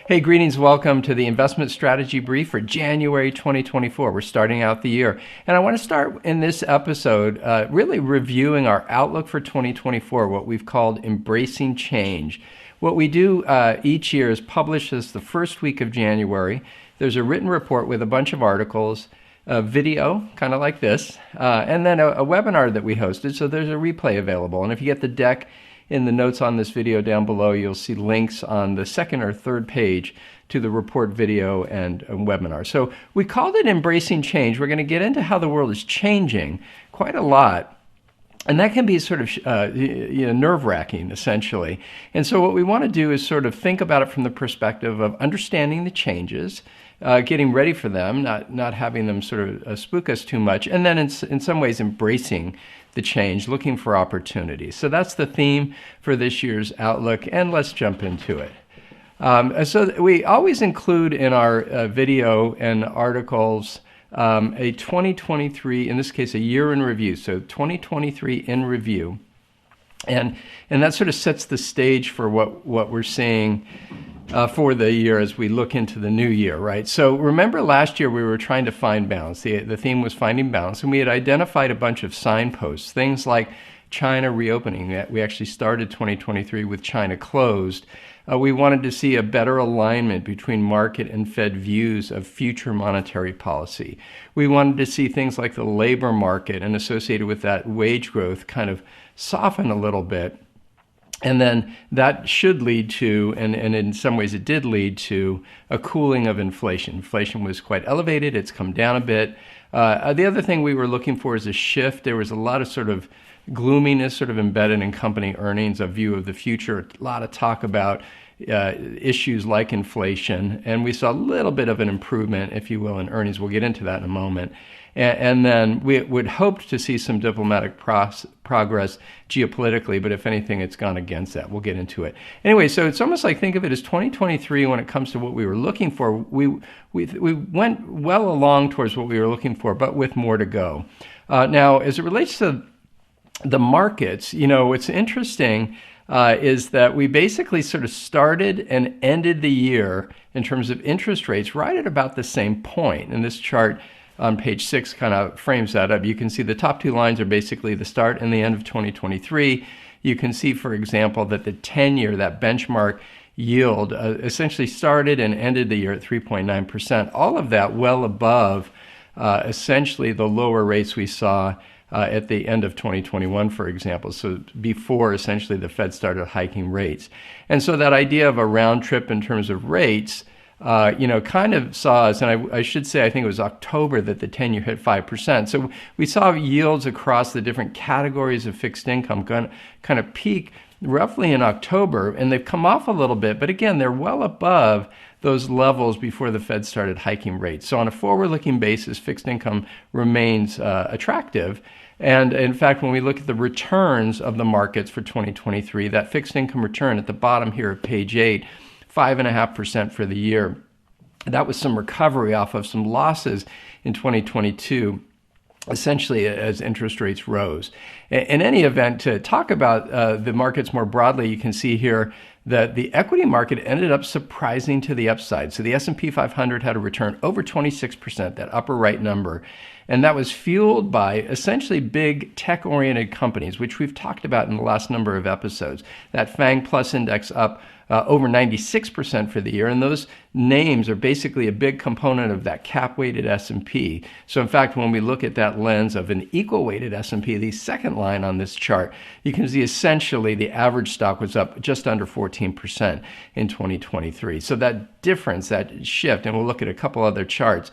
Hey, greetings. Welcome to the Investment Strategy Brief for January 2024. We're starting out the year. And I want to start in this episode really reviewing our outlook for 2024, what we've called Embracing Change. What we do each year is publish this the first week of January. There's a written report with a bunch of articles, a video, kind of like this, and then a webinar that we hosted. So there's a replay available. And if you get the deck in the notes on this video down below, you'll see links on the second or third page to the report, video, and webinar. So we called it Embracing Change. We're going to get into how the world is changing quite a lot. And that can be sort of nerve-wracking, essentially. And so what we want to do is sort of think about it from the perspective of understanding the changes, getting ready for them, not having them sort of spook us too much, and then in some ways embracing the change, looking for opportunities. So that's the theme for this year's Outlook, and let's jump into it. So we always include in our video and articles a 2023, in this case, a year in review. So 2023 in review. And that sort of sets the stage for what we're seeing for the year as we look into the new year, right? So remember last year we were trying to find balance. The theme was finding balance, and we had identified a bunch of signposts, things like China reopening. We actually started 2023 with China closed. We wanted to see a better alignment between market and Fed views of future monetary policy. We wanted to see things like the labor market and associated with that wage growth kind of soften a little bit. And then that should lead to, and in some ways it did lead to, a cooling of inflation. Inflation was quite elevated. It's come down a bit. The other thing we were looking for is a shift. There was a lot of sort of gloominess sort of embedded in company earnings, a view of the future, a lot of talk about issues like inflation. And we saw a little bit of an improvement, if you will, in earnings. We'll get into that in a moment. And then we would hope to see some diplomatic progress geopolitically, but if anything, it's gone against that. We'll get into it. Anyway, so it's almost like think of it as 2023 when it comes to what we were looking for. We went well along towards what we were looking for, but with more to go. Now, as it relates to the markets, what's interesting is that we basically sort of started and ended the year in terms of interest rates right at about the same point. And this chart on page 6 kind of frames that up. You can see the top two lines are basically the start and the end of 2023. You can see, for example, that the 10-year, that benchmark yield, essentially started and ended the year at 3.9%. All of that well above essentially the lower rates we saw at the end of 2021, for example, so before essentially the Fed started hiking rates. And so that idea of a round trip in terms of rates kind of saw us, and I should say, I think it was October that the 10-year hit 5%. So we saw yields across the different categories of fixed income kind of peak roughly in October, and they've come off a little bit, but again, they're well above those levels before the Fed started hiking rates. So on a forward-looking basis, fixed income remains attractive. And in fact, when we look at the returns of the markets for 2023, that fixed income return at the bottom here of page 8, 5.5% for the year. That was some recovery off of some losses in 2022, essentially as interest rates rose. In any event, to talk about the markets more broadly, you can see here that the equity market ended up surprising to the upside. So the S&P 500 had a return over 26%, that upper right number. And that was fueled by essentially big tech-oriented companies, which we've talked about in the last number of episodes. That FANG Plus index up over 96% for the year. And those names are basically a big component of that cap-weighted S&P. So in fact, when we look at that lens of an equal-weighted S&P, the second line on this chart, you can see essentially the average stock was up just under 14% in 2023. So that difference, that shift, and we'll look at a couple other charts,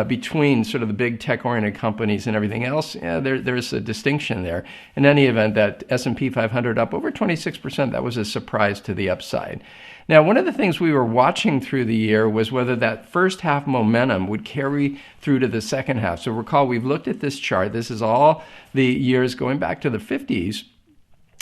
between sort of the big tech-oriented companies and everything else, there's a distinction there. In any event, that S&P 500 up over 26%, that was a surprise to the upside. Now, one of the things we were watching through the year was whether that first half momentum would carry through to the second half. So recall, we've looked at this chart. This is all the years going back to the 50s,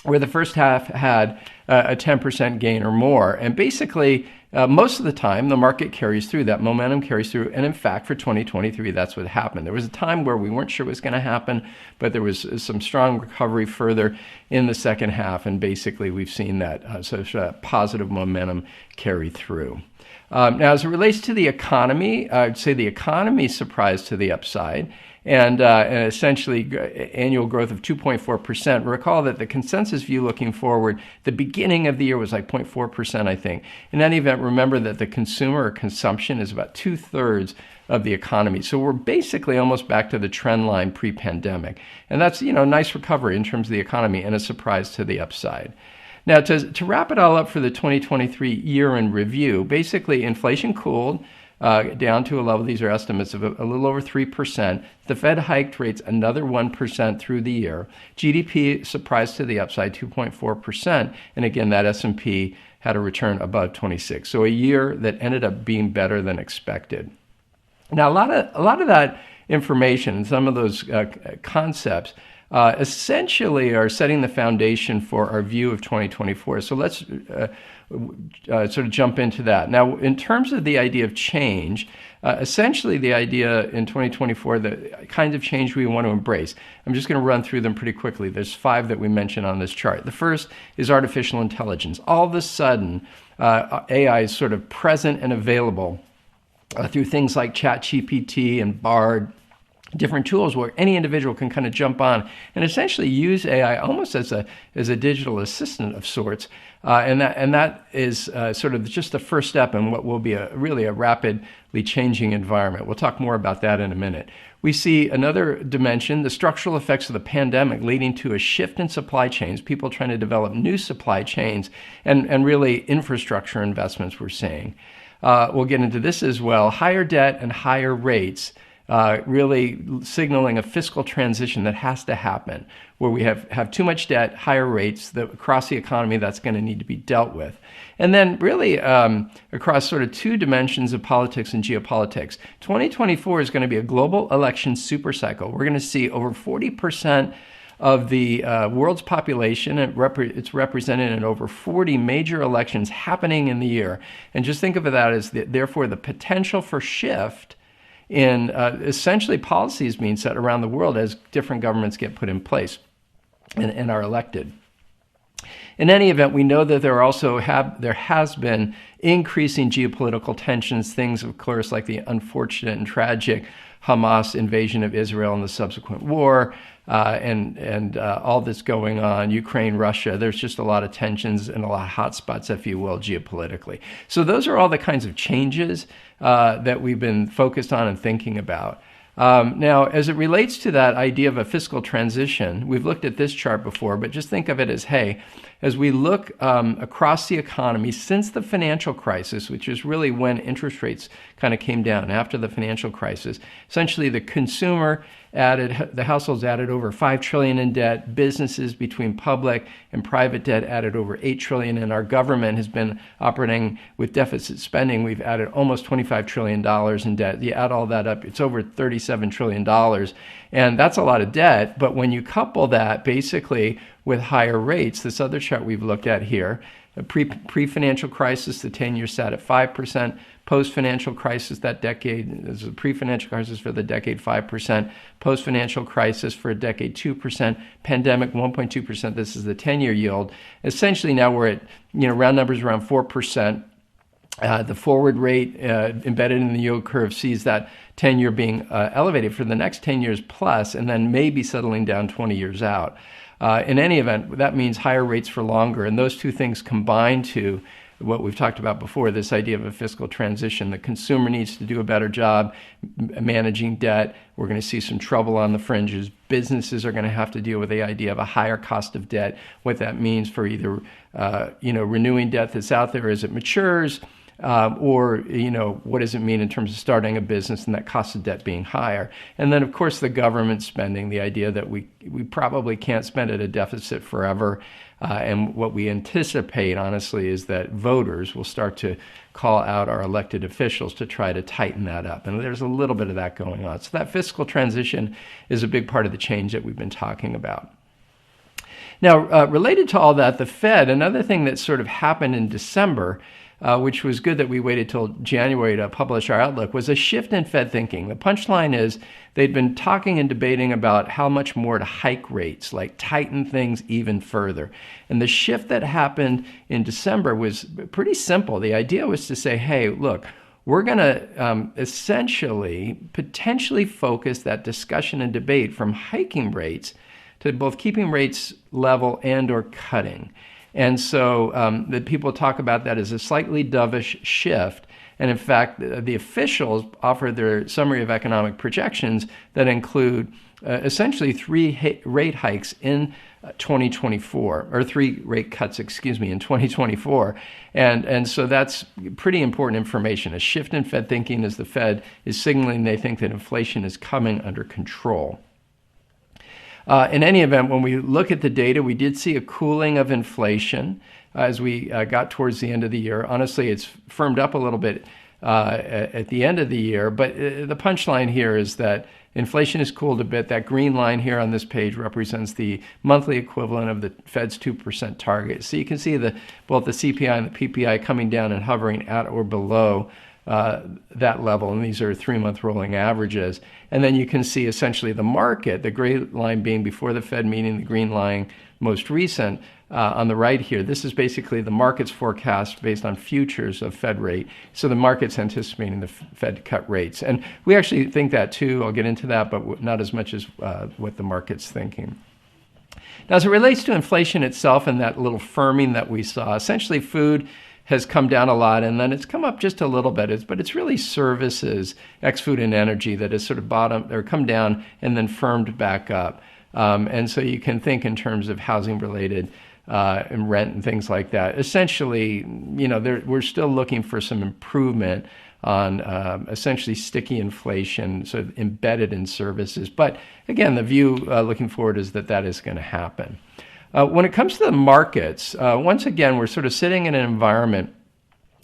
where the first half had a 10% gain or more. And basically, most of the time, the market carries through, that momentum carries through. And in fact, for 2023, that's what happened. There was a time where we weren't sure what was going to happen, but there was some strong recovery further in the second half. And basically, we've seen that such a positive momentum carry through. Now, as it relates to the economy, I'd say the economy surprised to the upside, and essentially annual growth of 2.4%. Recall that the consensus view looking forward, the beginning of the year was like 0.4%, I think. In any event, remember that the consumer or consumption is about 2/3 of the economy. So we're basically almost back to the trend line pre-pandemic. And that's, a nice recovery in terms of the economy and a surprise to the upside. Now, to wrap it all up for the 2023 year in review, basically inflation cooled down to a level, these are estimates, of a little over 3%. The Fed hiked rates another 1% through the year. GDP surprised to the upside, 2.4%. And again, that S&P had a return above 26. So a year that ended up being better than expected. Now, a lot of that information, some of those concepts, essentially are setting the foundation for our view of 2024. So let's sort of jump into that. Now, in terms of the idea of change, essentially the idea in 2024, the kinds of change we want to embrace. I'm just going to run through them pretty quickly. There's 5 that we mentioned on this chart. The first is artificial intelligence. All of a sudden, AI is sort of present and available through things like ChatGPT and Bard, different tools where any individual can kind of jump on and essentially use AI almost as a digital assistant of sorts, and that is sort of just the first step in what will be really a rapidly changing environment. We'll talk more about that in a minute. We see another dimension, the structural effects of the pandemic leading to a shift in supply chains, people trying to develop new supply chains, and really infrastructure investments we're seeing. We'll get into this as well. Higher debt and higher rates really signaling a fiscal transition that has to happen, where we have too much debt, higher rates across the economy that's going to need to be dealt with. And then really across sort of 2 dimensions of politics and geopolitics, 2024 is going to be a global election supercycle. We're going to see over 40% of the world's population. It's represented in over 40 major elections happening in the year. And just think of that as therefore the potential for shift in essentially policies being set around the world as different governments get put in place and are elected. In any event, we know that there has been increasing geopolitical tensions, things, of course, like the unfortunate and tragic Hamas invasion of Israel and the subsequent war, and all that's going on, Ukraine, Russia. There's just a lot of tensions and a lot of hot spots, if you will, geopolitically. So those are all the kinds of changes that we've been focused on and thinking about. Now, as it relates to that idea of a fiscal transition, we've looked at this chart before, but just think of it as, hey, as we look across the economy since the financial crisis, which is really when interest rates kind of came down after the financial crisis, essentially the households added over $5 trillion in debt, businesses between public and private debt added over $8 trillion, and our government has been operating with deficit spending. We've added almost $25 trillion in debt. You add all that up, it's over $37 trillion. And that's a lot of debt, but when you couple that basically with higher rates, this other chart we've looked at here, pre-financial crisis, the 10-year sat at 5%, post-financial crisis, that decade, this is a pre-financial crisis for the decade, 5%, post-financial crisis for a decade, 2%, pandemic, 1.2%, this is the 10-year yield. Essentially now we're at, round numbers around 4%. The forward rate embedded in the yield curve sees that 10-year being elevated for the next 10 years plus, and then maybe settling down 20 years out. In any event, that means higher rates for longer, and those 2 things combine to what we've talked about before, this idea of a fiscal transition. The consumer needs to do a better job managing debt. We're going to see some trouble on the fringes. Businesses are going to have to deal with the idea of a higher cost of debt, what that means for either renewing debt that's out there as it matures, or what does it mean in terms of starting a business and that cost of debt being higher. And then, of course, the government spending, the idea that we probably can't spend at a deficit forever. And what we anticipate, honestly, is that voters will start to call out our elected officials to try to tighten that up. And there's a little bit of that going on. So that fiscal transition is a big part of the change that we've been talking about. Now, related to all that, the Fed, another thing that sort of happened in December, which was good that we waited till January to publish our outlook, was a shift in Fed thinking. The punchline is they'd been talking and debating about how much more to hike rates, like tighten things even further. And the shift that happened in December was pretty simple. The idea was to say, hey, look, we're going to essentially potentially focus that discussion and debate from hiking rates to both keeping rates level and or cutting. And so the people talk about that as a slightly dovish shift. And in fact, the officials offer their summary of economic projections that include essentially three rate hikes in 2024, or three rate cuts, in 2024. And so that's pretty important information. A shift in Fed thinking as the Fed is signaling they think that inflation is coming under control. In any event, when we look at the data, we did see a cooling of inflation as we got towards the end of the year. Honestly, it's firmed up a little bit at the end of the year, but the punchline here is that inflation has cooled a bit. That green line here on this page represents the monthly equivalent of the Fed's 2% target. So you can see both the CPI and the PPI coming down and hovering at or below that level, and these are 3-month rolling averages. And then you can see essentially the market, the gray line being before the Fed meeting, the green line most recent on the right here. This is basically the market's forecast based on futures of Fed rate. So the market's anticipating the Fed to cut rates. And we actually think that too. I'll get into that, but not as much as what the market's thinking. Now, as it relates to inflation itself and that little firming that we saw, essentially food has come down a lot, and then it's come up just a little bit. But it's really services, ex-food and energy, that has sort of bottomed or come down and then firmed back up. And so you can think in terms of housing-related and rent and things like that. Essentially, we're still looking for some improvement on essentially sticky inflation, sort of embedded in services. But again, the view looking forward is that is going to happen. When it comes to the markets, once again, we're sort of sitting in an environment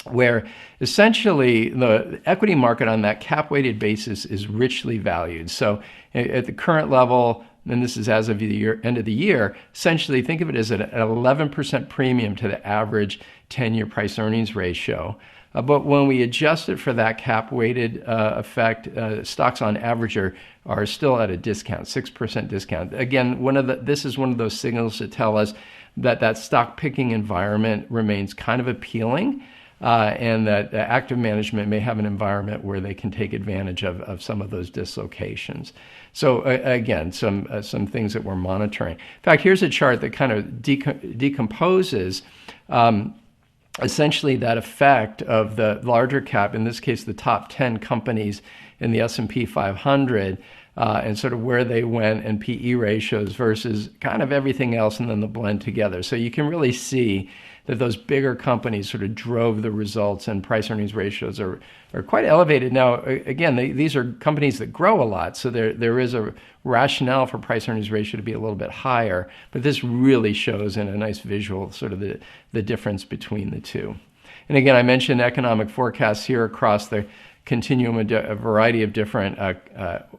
where essentially the equity market on that cap-weighted basis is richly valued. So at the current level, and this is as of the end of the year, essentially think of it as an 11% premium to the average 10-year price-earnings ratio. But when we adjust it for that cap-weighted effect, stocks on average are still at a discount, 6% discount. Again, this is one of those signals that tell us that stock picking environment remains kind of appealing, and that active management may have an environment where they can take advantage of some of those dislocations. So again, some things that we're monitoring. In fact, here's a chart that kind of decomposes essentially that effect of the larger cap, in this case, the top 10 companies in the S&P 500, and sort of where they went and PE ratios versus kind of everything else, and then the blend together. So you can really see that those bigger companies sort of drove the results, and price earnings ratios are quite elevated. Now, again, these are companies that grow a lot, so there is a rationale for price earnings ratio to be a little bit higher, but this really shows in a nice visual sort of the difference between the two. And again, I mentioned economic forecasts here across the continuum, a variety of different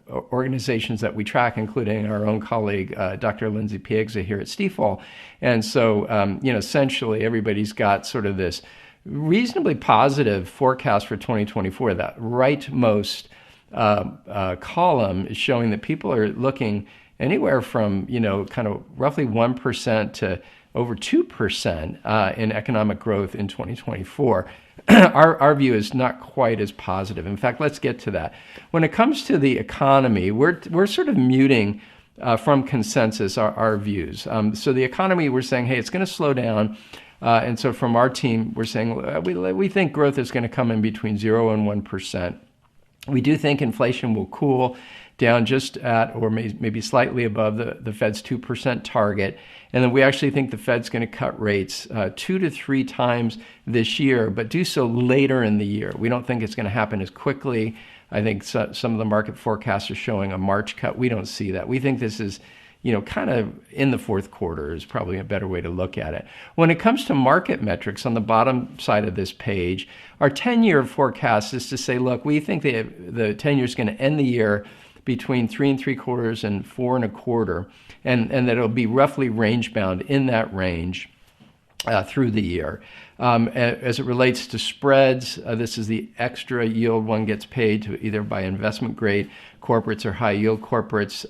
organizations that we track, including our own colleague, Dr. Lindsay Piegza here at Stifel. And so, essentially everybody's got sort of this reasonably positive forecast for 2024. That rightmost column is showing that people are looking anywhere from, kind of roughly 1% to over 2% in economic growth in 2024. Our view is not quite as positive. In fact, let's get to that. When it comes to the economy, we're sort of muting from consensus our views. So the economy, we're saying, hey, it's going to slow down. And so from our team, we're saying we think growth is going to come in between 0 and 1%. We do think inflation will cool down just at or maybe slightly above the Fed's 2% target. And then we actually think the Fed's going to cut rates 2 to 3 times this year, but do so later in the year. We don't think it's going to happen as quickly. I think some of the market forecasts are showing a March cut. We don't see that. We think this is, kind of in the fourth quarter is probably a better way to look at it. When it comes to market metrics on the bottom side of this page, our 10-year forecast is to say, look, we think the 10-year is going to end the year between 3 3/4 and 4 1/4, and that it'll be roughly range bound in that range. through the year. As it relates to spreads, this is the extra yield one gets paid to either by investment grade corporates or high yield corporates.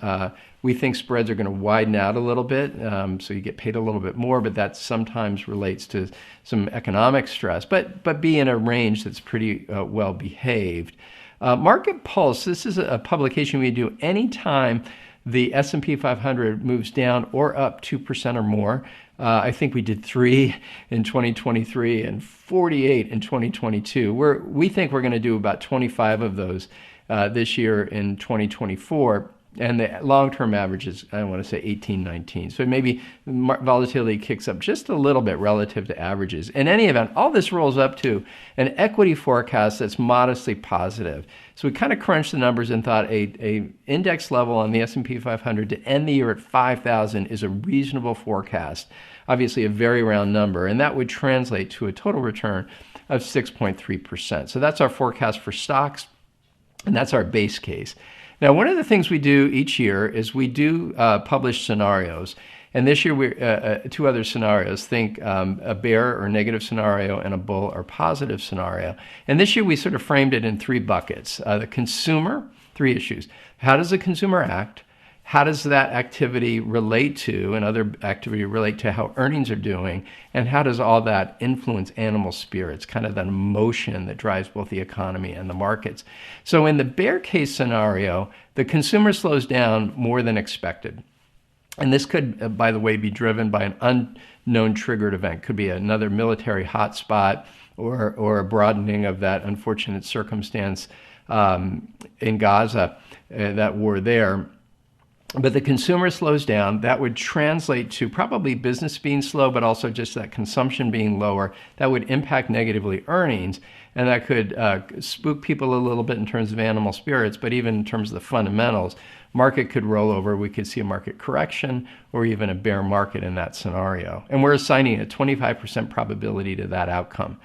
We think spreads are going to widen out a little bit, so you get paid a little bit more, but that sometimes relates to some economic stress, but be in a range that's pretty well behaved. Market Pulse, this is a publication we do anytime the S&P 500 moves down or up 2% or more. I think we did 3 in 2023 and 48 in 2022. We think we're going to do about 25 of those this year in 2024. And the long-term average is, I want to say, 18, 19. So maybe volatility kicks up just a little bit relative to averages. In any event, all this rolls up to an equity forecast that's modestly positive. So we kind of crunched the numbers and thought a index level on the S&P 500 to end the year at 5,000 is a reasonable forecast, obviously a very round number, and that would translate to a total return of 6.3%. So that's our forecast for stocks, and that's our base case. Now, one of the things we do each year is we do publish scenarios. And this year, we two other scenarios. Think a bear or negative scenario and a bull or positive scenario. And this year, we sort of framed it in 3 buckets. The consumer, 3 issues. How does the consumer act? How does that activity relate to, and other activity relate to how earnings are doing? And how does all that influence animal spirits, kind of that emotion that drives both the economy and the markets? So in the bear case scenario, the consumer slows down more than expected. And this could, by the way, be driven by an unknown triggered event. Could be another military hotspot or a broadening of that unfortunate circumstance in Gaza, that war there. But the consumer slows down. That would translate to probably business being slow, but also just that consumption being lower. That would impact negatively earnings, and that could spook people a little bit in terms of animal spirits, but even in terms of the fundamentals, market could roll over. We could see a market correction or even a bear market in that scenario. And we're assigning a 25% probability to that outcome.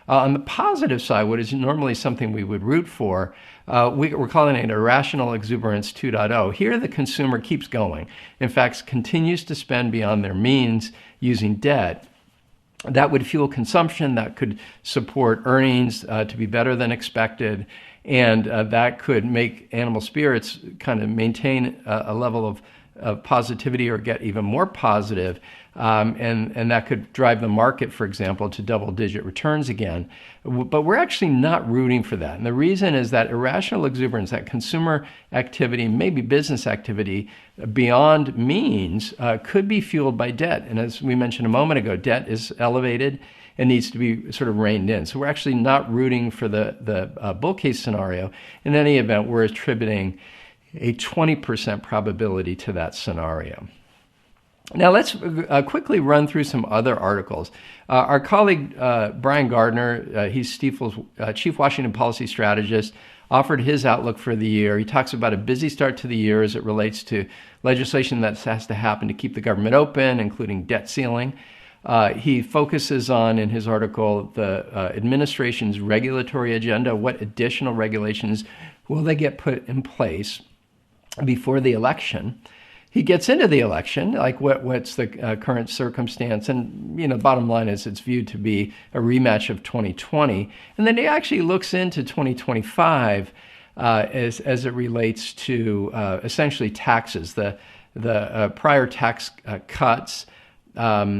On the positive side, what is normally something we would root for, we're calling it irrational exuberance 2.0. Here, the consumer keeps going. In fact, continues to spend beyond their means using debt. That would fuel consumption. That could support earnings to be better than expected. And that could make animal spirits kind of maintain a level of positivity or get even more positive. And that could drive the market, for example, to double-digit returns again. But we're actually not rooting for that. And the reason is that irrational exuberance, that consumer activity, maybe business activity beyond means, could be fueled by debt. And as we mentioned a moment ago, debt is elevated and needs to be sort of reined in. So we're actually not rooting for the bull case scenario. In any event, we're attributing a 20% probability to that scenario. Now let's quickly run through some other articles. Our colleague Brian Gardner, he's Stifel's Chief Washington Policy Strategist, offered his outlook for the year. He talks about a busy start to the year as it relates to legislation that has to happen to keep the government open, including debt ceiling. He focuses on, in his article, the administration's regulatory agenda. What additional regulations will they get put in place before the election? He gets into the election, like what's the current circumstance, and bottom line is it's viewed to be a rematch of 2020, and then he actually looks into 2025 as it relates to essentially taxes, the prior tax cuts. I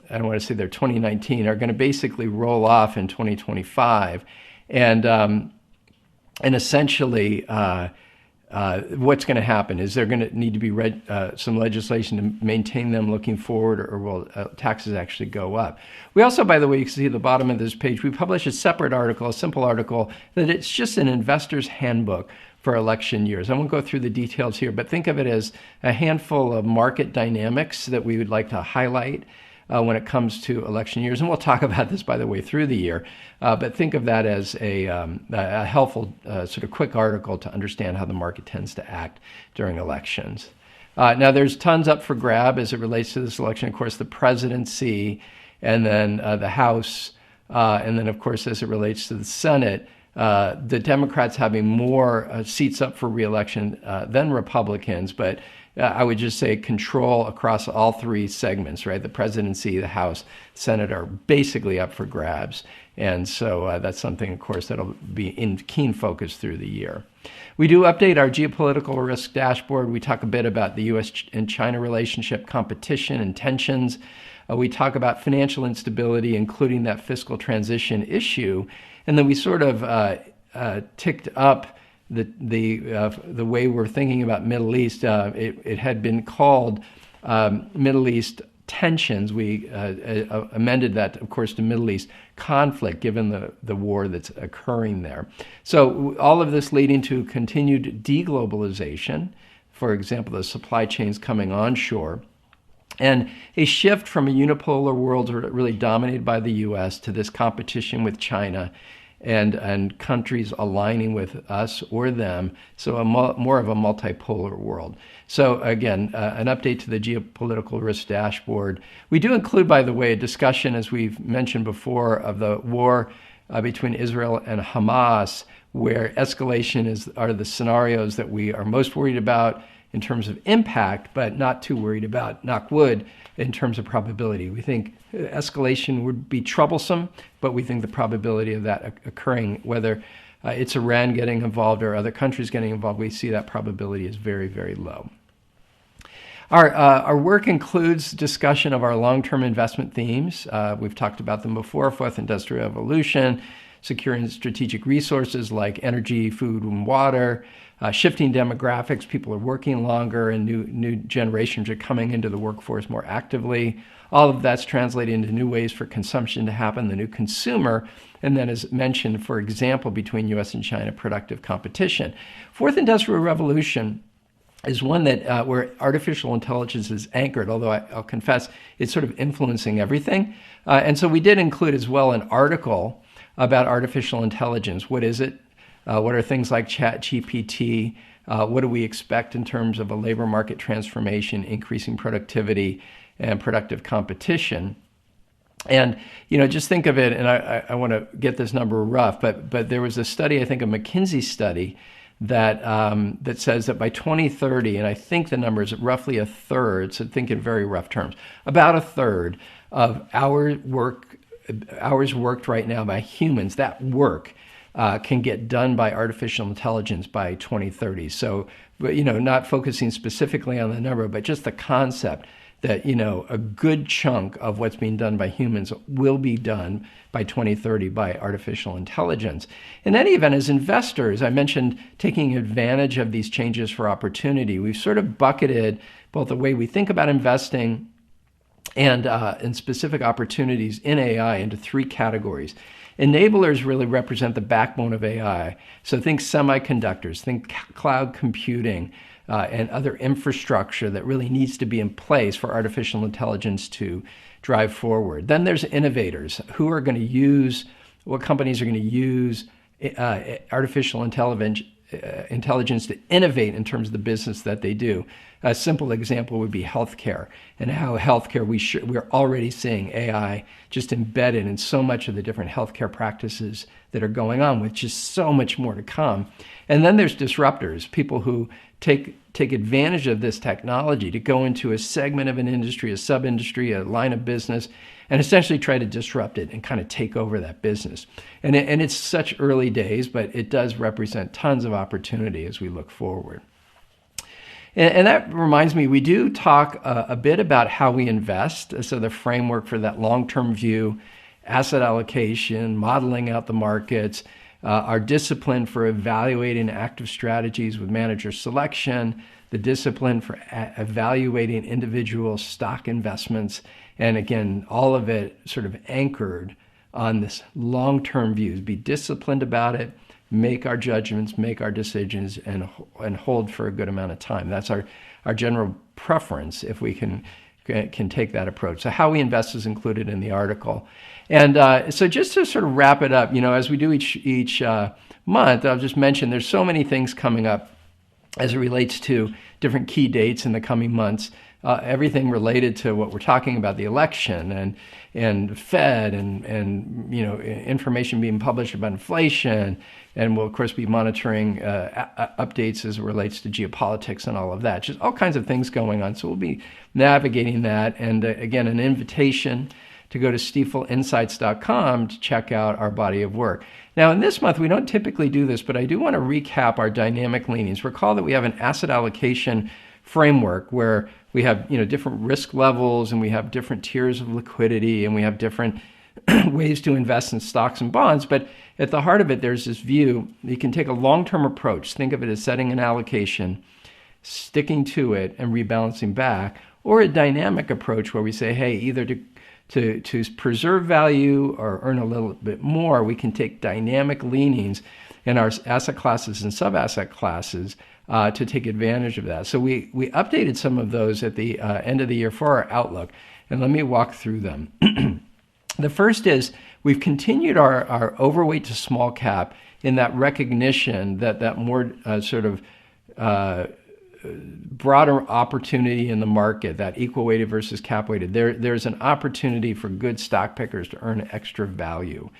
don't want to say they're 2019 are going to basically roll off in 2025, and essentially. What's going to happen? Is there going to need to be some legislation to maintain them looking forward, or will taxes actually go up? We also, by the way, you can see at the bottom of this page, we publish a separate article, a simple article, that it's just an investor's handbook for election years. I won't go through the details here, but think of it as a handful of market dynamics that we would like to highlight when it comes to election years. And we'll talk about this, by the way, through the year. But think of that as a helpful sort of quick article to understand how the market tends to act during elections. Now, there's tons up for grab as it relates to this election. Of course, the presidency, and then the House, and then, of course, as it relates to the Senate, the Democrats having more seats up for re-election than Republicans, but I would just say control across all three segments, right? The presidency, the House, Senate are basically up for grabs. And so that's something, of course, that'll be in keen focus through the year. We do update our geopolitical risk dashboard. We talk a bit about the U.S. and China relationship, competition, and tensions. We talk about financial instability, including that fiscal transition issue. And then we sort of ticked up the way we're thinking about Middle East. It had been called Middle East tensions. We amended that, of course, to Middle East conflict, given the war that's occurring there. So all of this leading to continued deglobalization, for example, the supply chains coming onshore, and a shift from a unipolar world really dominated by the U.S. to this competition with China and countries aligning with us or them, so more of a multipolar world. So again, an update to the geopolitical risk dashboard. We do include, by the way, a discussion, as we've mentioned before, of the war between Israel and Hamas, where escalation are the scenarios that we are most worried about in terms of impact, but not too worried about, knock wood, in terms of probability. We think escalation would be troublesome, but we think the probability of that occurring, whether it's Iran getting involved or other countries getting involved, we see that probability is very, very low. Our work includes discussion of our long-term investment themes. We've talked about them before: fourth industrial revolution, securing strategic resources like energy, food, and water, shifting demographics. People are working longer, and new generations are coming into the workforce more actively. All of that's translated into new ways for consumption to happen, the new consumer, and then, as mentioned, for example, between U.S. and China, productive competition. Fourth industrial revolution is one that where artificial intelligence is anchored, although I'll confess it's sort of influencing everything. And so we did include as well an article about artificial intelligence. What is it? What are things like ChatGPT? What do we expect in terms of a labor market transformation, increasing productivity, and productive competition? And, just think of it, and I want to get this number rough, but there was a study, I think a McKinsey study, that says that by 2030, and I think the number is roughly a third, so think in very rough terms, about a third of hours worked right now by humans, that work can get done by artificial intelligence by 2030. So, not focusing specifically on the number, but just the concept that, a good chunk of what's being done by humans will be done by 2030 by artificial intelligence. In any event, as investors, I mentioned taking advantage of these changes for opportunity. We've sort of bucketed both the way we think about investing and specific opportunities in AI into three categories. Enablers really represent the backbone of AI. So think semiconductors, think cloud computing, and other infrastructure that really needs to be in place for artificial intelligence to drive forward. Then there's innovators who are going to use, what companies are going to use artificial intelligence to innovate in terms of the business that they do. A simple example would be healthcare, and how healthcare, we're already seeing AI just embedded in so much of the different healthcare practices that are going on, with just so much more to come. And then there's disruptors, people who take advantage of this technology to go into a segment of an industry, a sub-industry, a line of business, and essentially try to disrupt it and kind of take over that business. And it's such early days, but it does represent tons of opportunity as we look forward. And that reminds me, we do talk a bit about how we invest, so the framework for that long-term view, asset allocation, modeling out the markets, our discipline for evaluating active strategies with manager selection, the discipline for evaluating individual stock investments, and again, all of it sort of anchored on this long-term view. Be disciplined about it, make our judgments, make our decisions, and hold for a good amount of time. That's our general preference if we can take that approach. So how we invest is included in the article. And so just to sort of wrap it up, as we do each month, I'll just mention there's so many things coming up as it relates to different key dates in the coming months. everything related to what we're talking about, the election and Fed and information being published about inflation. And we'll, of course, be monitoring updates as it relates to geopolitics and all of that. Just all kinds of things going on. So we'll be navigating that. And again, an invitation to go to stifelinsights.com to check out our body of work. Now, in this month, we don't typically do this, but I do want to recap our dynamic leanings. Recall that we have an asset allocation framework where we have different risk levels, and we have different tiers of liquidity, and we have different ways to invest in stocks and bonds. But at the heart of it, there's this view you can take a long-term approach. Think of it as setting an allocation, sticking to it, and rebalancing back, or a dynamic approach where we say, hey, either to preserve value or earn a little bit more, we can take dynamic leanings in our asset classes and sub-asset classes to take advantage of that. So we updated some of those at the end of the year for our outlook, and let me walk through them. The first is we've continued our overweight to small cap in that recognition that more broader opportunity in the market, that equal weighted versus cap weighted. There's an opportunity for good stock pickers to earn extra value.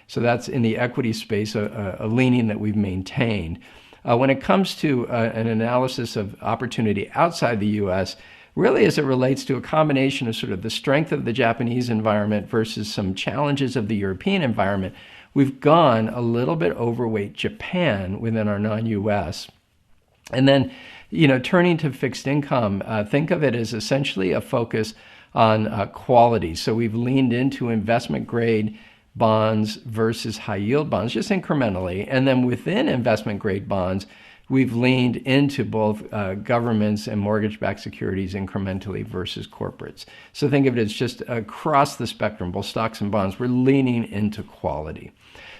So that's in the equity space, a leaning that we've maintained. When it comes to an analysis of opportunity outside the U.S., really as it relates to a combination of sort of the strength of the Japanese environment versus some challenges of the European environment, we've gone a little bit overweight Japan within our non-U.S. And then, turning to fixed income, think of it as essentially a focus on quality. So we've leaned into investment grade bonds versus high yield bonds, just incrementally. And then within investment grade bonds, we've leaned into both governments and mortgage-backed securities incrementally versus corporates. So think of it as just across the spectrum, both stocks and bonds, we're leaning into quality.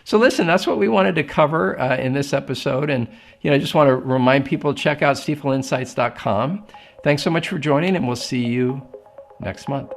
So listen, that's what we wanted to cover in this episode. And I just want to remind people, check out stifelinsights.com. Thanks so much for joining, and we'll see you next month.